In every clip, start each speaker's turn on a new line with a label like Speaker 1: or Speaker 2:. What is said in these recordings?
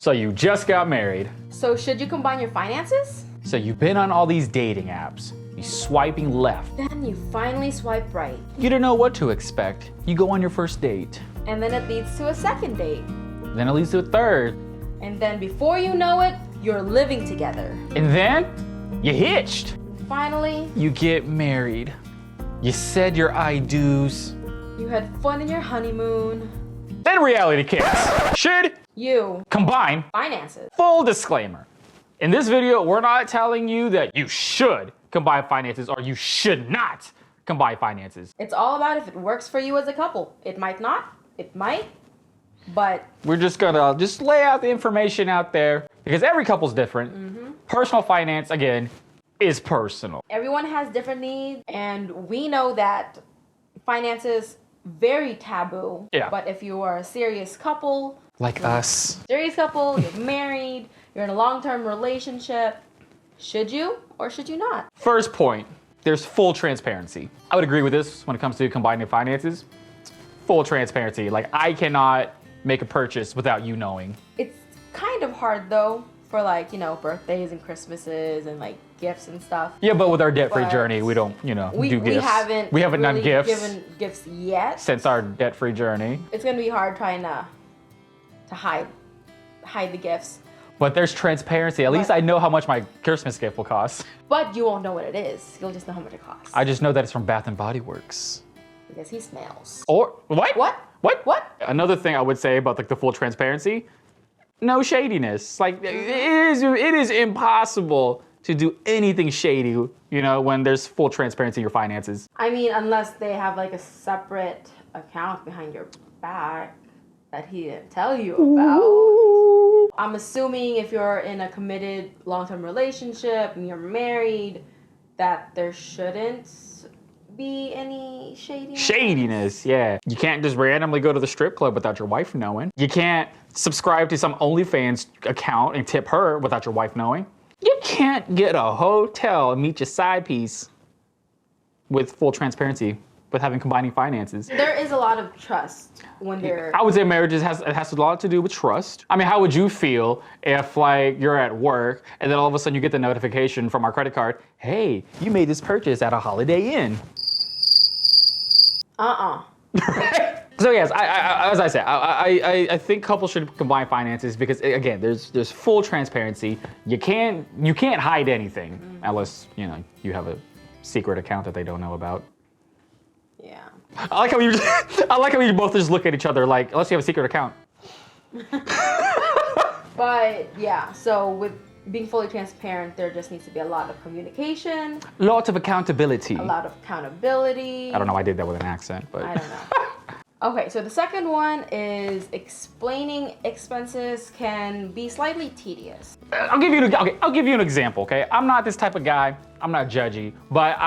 Speaker 1: So you just got married.
Speaker 2: So should you combine your finances?
Speaker 1: So you've been on all these dating apps. You swiping left.
Speaker 2: Then you finally swipe right.
Speaker 1: You don't know what to expect. You go on your first date.
Speaker 2: And then it leads to a second date.
Speaker 1: Then it leads to a third.
Speaker 2: And then before you know it, you're living together.
Speaker 1: And then you hitched.
Speaker 2: Finally,
Speaker 1: You get married. You said your I do's.
Speaker 2: you had fun in your honeymoon.
Speaker 1: Then reality kicks. Should
Speaker 2: You
Speaker 1: combine.
Speaker 2: finances.
Speaker 1: Full disclaimer. In this video, we're not telling you that you should combine finances or you should not combine finances.
Speaker 2: It's all about if it works for you as a couple. It might not, it might, but
Speaker 1: We're just gonna lay out the information out there because every couple's different. Personal finance, again, is personal.
Speaker 2: everyone has different needs, and we know that finances very taboo.
Speaker 1: Yeah.
Speaker 2: But if you are a serious couple,
Speaker 1: Like us.
Speaker 2: you're married, you're in a long-term relationship, should you or should you not?
Speaker 1: First point, there's full transparency. I would agree with this when it comes to combining finances. Full transparency. Like, I cannot make a purchase without you knowing.
Speaker 2: It's kind of hard though for birthdays and Christmases and gifts and stuff.
Speaker 1: Yeah, but with our debt-free
Speaker 2: But
Speaker 1: journey, we don't, do
Speaker 2: We
Speaker 1: gifts.
Speaker 2: haven't
Speaker 1: done
Speaker 2: really
Speaker 1: gifts
Speaker 2: given gifts yet.
Speaker 1: since our debt-free journey.
Speaker 2: It's gonna be hard trying to hide the gifts.
Speaker 1: But there's transparency. At least
Speaker 2: But-
Speaker 1: I know how much my Christmas gift will cost.
Speaker 2: But you won't know what it is. You'll just know how much it costs.
Speaker 1: I just know that it's from Bath and Body Works.
Speaker 2: Because he smells.
Speaker 1: Or what?
Speaker 2: What?
Speaker 1: What? Another thing I would say about the full transparency, no shadiness. It is impossible to do anything shady, when there's full transparency in your finances.
Speaker 2: I mean, unless they have a separate account behind your back that he didn't tell you about. I'm assuming if you're in a committed long-term relationship and you're married, that there shouldn't be any
Speaker 1: Shadiness, yeah. You can't just randomly go to the strip club without your wife knowing. You can't subscribe to some OnlyFans account and tip her without your wife knowing. You can't get a hotel and meet your side piece with full transparency, with having combining finances.
Speaker 2: There is a lot of trust when they're...
Speaker 1: I would say marriage has a lot to do with trust. I mean, how would you feel if you're at work and then all of a sudden you get the notification from our credit card, hey, you made this purchase at a Holiday Inn. So yes, as I said, I think couples should combine finances because again, there's full transparency. You can't hide anything unless you have a secret account that they don't know about.
Speaker 2: Yeah.
Speaker 1: I like how you both just look at each other like, unless you have a secret account.
Speaker 2: But yeah, so with being fully transparent, there just needs to be a lot of communication,
Speaker 1: Lot of accountability.
Speaker 2: a lot of accountability.
Speaker 1: I don't know why I did that with an accent, but
Speaker 2: I don't know. Okay, so the second one is explaining expenses can be slightly tedious.
Speaker 1: I'll give you an example, okay? I'm not this type of guy. I'm not judgy, but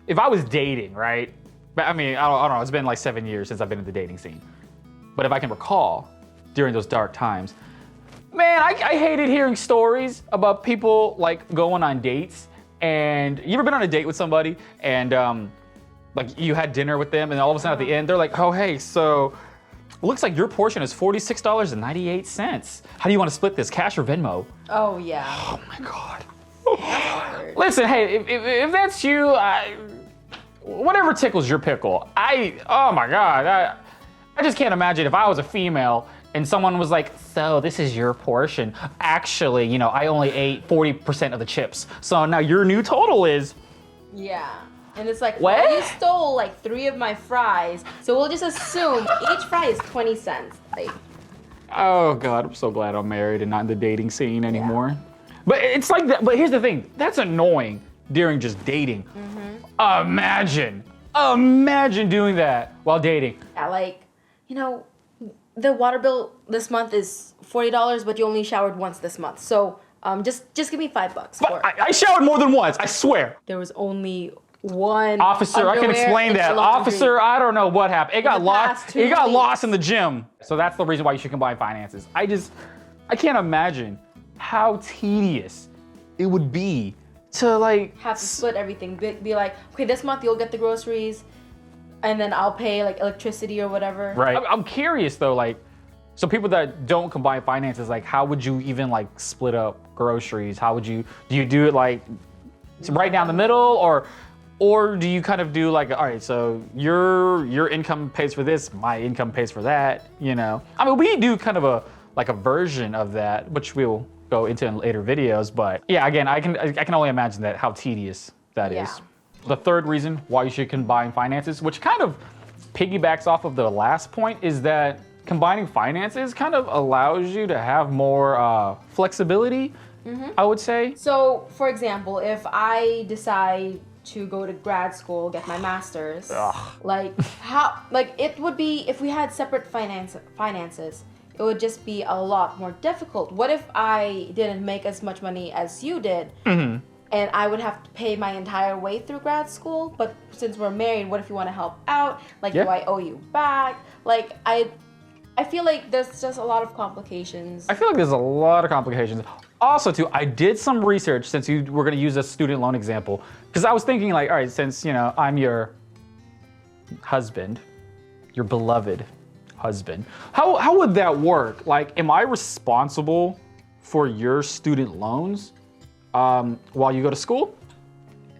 Speaker 1: if I was dating, right? But I mean, I don't know. It's been 7 years since I've been in the dating scene. But if I can recall, during those dark times, man, I hated hearing stories about people going on dates. And you ever been on a date with somebody and you had dinner with them and all of a sudden at the end they're like, oh hey, so it looks like your portion is $46.98. How do you want to split this, cash or Venmo?
Speaker 2: Oh yeah.
Speaker 1: Oh my God.
Speaker 2: Awkward.
Speaker 1: Listen, hey, if that's you, whatever tickles your pickle. Oh my God, I just can't imagine if I was a female and someone was like, so this is your portion. Actually, I only ate 40% of the chips. So now your new total is,
Speaker 2: Yeah. And it's like,
Speaker 1: What?
Speaker 2: well, you stole 3 of my fries, so we'll just assume each fry is 20 cents.
Speaker 1: oh God, I'm so glad I'm married and not in the dating scene anymore. But it's like that, but here's the thing, that's annoying during just dating. Imagine doing that while dating.
Speaker 2: Yeah, the water bill this month is $40, but you only showered once this month. So just give me $5 for
Speaker 1: But
Speaker 2: it.
Speaker 1: I showered more than once, I swear.
Speaker 2: There was only one
Speaker 1: Officer, I can
Speaker 2: underwear
Speaker 1: explain
Speaker 2: in
Speaker 1: that.
Speaker 2: the laundry.
Speaker 1: Officer, I don't know what happened. It got
Speaker 2: the
Speaker 1: lost.
Speaker 2: past 2
Speaker 1: It got
Speaker 2: weeks.
Speaker 1: lost in the gym. So that's the reason why you should combine finances. I can't imagine how tedious it would be to
Speaker 2: Have to split everything. Be like, okay, this month you'll get the groceries, and then I'll pay electricity or whatever.
Speaker 1: Right. I'm curious though, So people that don't combine finances, like how would you even like split up groceries? How would you, do you do it like right down the middle, or do you kind of do like, all right, so your income pays for this, my income pays for that, you know? I mean, we do kind of a version of that, which we'll go into in later videos, but yeah, again, I can only imagine that how tedious that is. The third reason why you should combine finances, which kind of piggybacks off of the last point, is that combining finances kind of allows you to have more flexibility, I would say.
Speaker 2: So, for example, if I decide to go to grad school, get my master's, like it would be, if we had separate finances, it would just be a lot more difficult. What if I didn't make as much money as you did? And I would have to pay my entire way through grad school, but since we're married, what if you want to help out? Like, do I owe you back? Like, I feel like there's just a lot of complications.
Speaker 1: I feel like there's a lot of complications. Also, too, I did some research, since we're going to use a student loan example, because I was thinking like, all right, since, you know, I'm your husband, your beloved husband, how would that work? Like, am I responsible for your student loans while you go to school?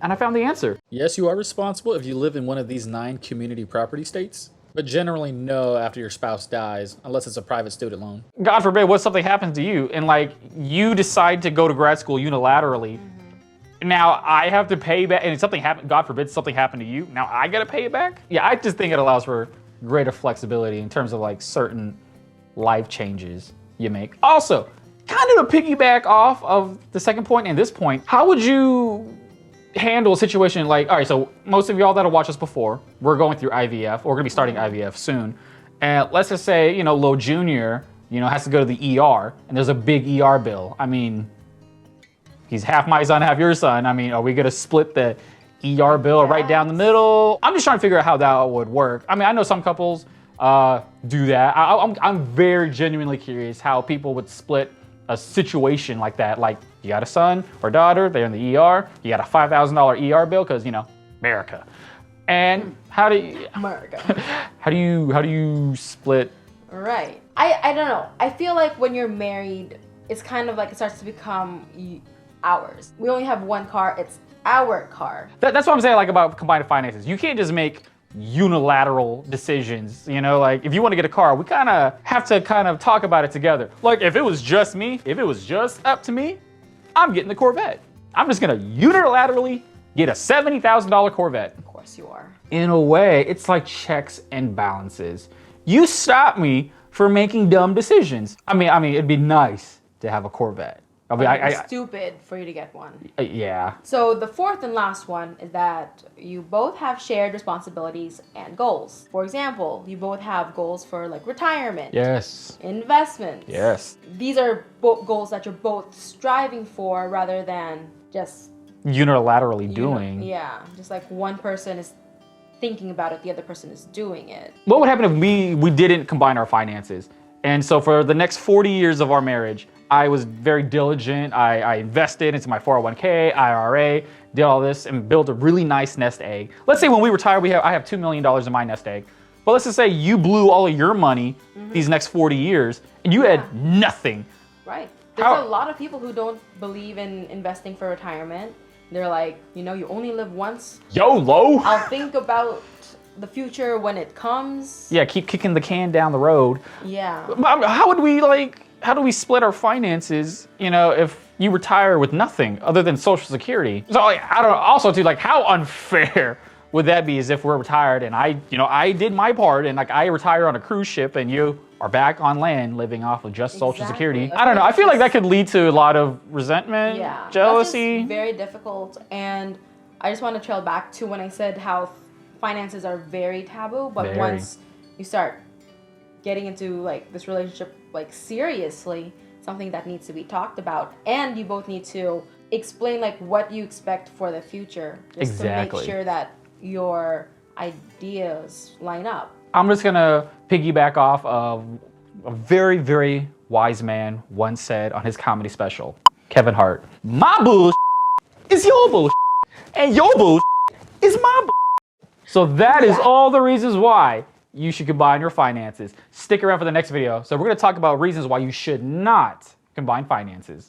Speaker 1: And I found the answer. Yes, you are responsible if you live in one of these 9 community property states, but generally no after your spouse dies, unless it's a private student loan. God forbid, what something happens to you and like you decide to go to grad school unilaterally. Now I have to pay back, and if something happened, God forbid something happened to you, now I gotta pay it back? Yeah, I just think it allows for greater flexibility in terms of like certain life changes you make. Also, kind of to piggyback off of the second point and this point, how would you handle a situation like, all right, so most of y'all that'll watch us before, we're going through IVF, or we're gonna be starting IVF soon. And let's just say, you know, Lil Junior, you know, has to go to the ER and there's a big ER bill. I mean, he's half my son, half your son. I mean, are we gonna split the ER bill right down the middle? I'm just trying to figure out how that would work. I mean, I know some couples do that. I'm very genuinely curious how people would split a situation like that. Like, you got a son or daughter, they're in the ER, you got a $5,000 ER bill because, you know, America. And how do you,
Speaker 2: America.
Speaker 1: how do you split?
Speaker 2: Right. I don't know. I feel like when you're married, it's kind of like it starts to become ours. We only have one car, it's our car.
Speaker 1: That's what I'm saying, like, about combined finances. You can't just make unilateral decisions, you know, like if you want to get a car, we kind of have to talk about it together. Like, if it was just me, if it was just up to me, I'm getting the Corvette. I'm just gonna unilaterally get a $70,000 Corvette.
Speaker 2: Of course you are.
Speaker 1: In a way, it's like checks and balances. You stop me for making dumb decisions. I mean, it'd be nice to have a Corvette.
Speaker 2: It's stupid for you to get one.
Speaker 1: Yeah.
Speaker 2: So the fourth and last one is that you both have shared responsibilities and goals. For example, you both have goals for like retirement.
Speaker 1: Yes.
Speaker 2: Investments.
Speaker 1: Yes.
Speaker 2: These are goals that you're both striving for rather than just
Speaker 1: unilaterally doing.
Speaker 2: Yeah, just like one person is thinking about it, the other person is doing it.
Speaker 1: What would happen if we didn't combine our finances? And so for the next 40 years of our marriage, I was very diligent. I invested into my 401k, IRA, did all this, and built a really nice nest egg. Let's say when we retire, I have $2 million in my nest egg. But let's just say you blew all of your money these next 40 years, and you had nothing.
Speaker 2: Right. There's a lot of people who don't believe in investing for retirement. They're like, you know, you only live once.
Speaker 1: YOLO!
Speaker 2: I'll think about the future when it comes.
Speaker 1: Yeah, keep kicking the can down the road.
Speaker 2: Yeah.
Speaker 1: How do we split our finances, you know, if you retire with nothing other than Social Security? So like, I don't know, also too, like, how unfair would that be as if we're retired and I did my part and like I retire on a cruise ship and you are back on land living off of just Social Security? I don't know, I feel like that could lead to a lot of resentment, jealousy.
Speaker 2: That's very difficult, and I just want to trail back to when I said how finances are very taboo, but once you start getting into like this relationship like seriously, something that needs to be talked about, and you both need to explain like what you expect for the future, just to make sure that your ideas line up.
Speaker 1: I'm just gonna piggyback off of a very, very wise man once said on his comedy special, Kevin Hart. My bullshit is your bullshit, and your bullshit is my bullshit. So that is all the reasons why you should combine your finances. Stick around for the next video. So we're gonna talk about reasons why you should not combine finances.